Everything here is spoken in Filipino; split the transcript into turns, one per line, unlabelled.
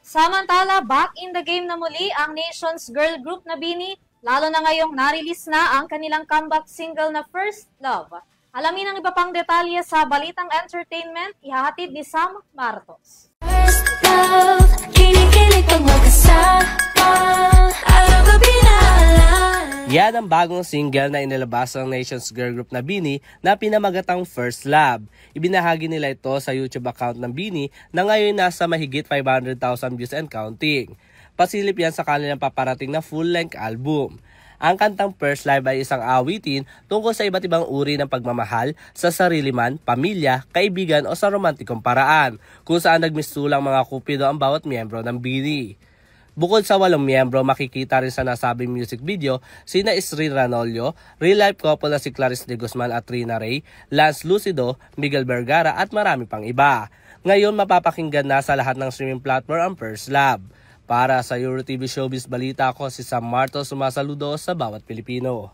Samantala, back in the game na muli ang Nation's girl group na BINI, lalo na ngayong na-release na ang kanilang comeback single na First Love. Alamin ang iba pang detalye sa Balitang Entertainment, ihahatid ni Sam Martos.
First love, kilig-kilig pag magkasama, araw gabi na alam.
Yan ang bagong single na inilabas ng Nation's girl group na BINI na pinamagatang First Love. Ibinahagi nila ito sa YouTube account ng BINI na ngayon nasa mahigit 500,000 views and counting. Pasilip yan sa kanilang paparating na full-length album. Ang kantang First Love ay isang awitin tungkol sa iba't ibang uri ng pagmamahal sa sarili man, pamilya, kaibigan o sa romantikong paraan, kung saan nagmistulang mga kupido ang bawat miyembro ng BINI. Bukod sa 8 miyembro, makikita rin sa nasabing music video sina Isri Ranolio, real-life couple na si Clarice de Guzman at Rina Ray, Lance Lucido, Miguel Vergara at marami pang iba. Ngayon mapapakinggan na sa lahat ng streaming platform ang First Love. Para sa EuroTV Showbiz Balita, ako si Sam Martos, sumasaludo sa bawat Pilipino.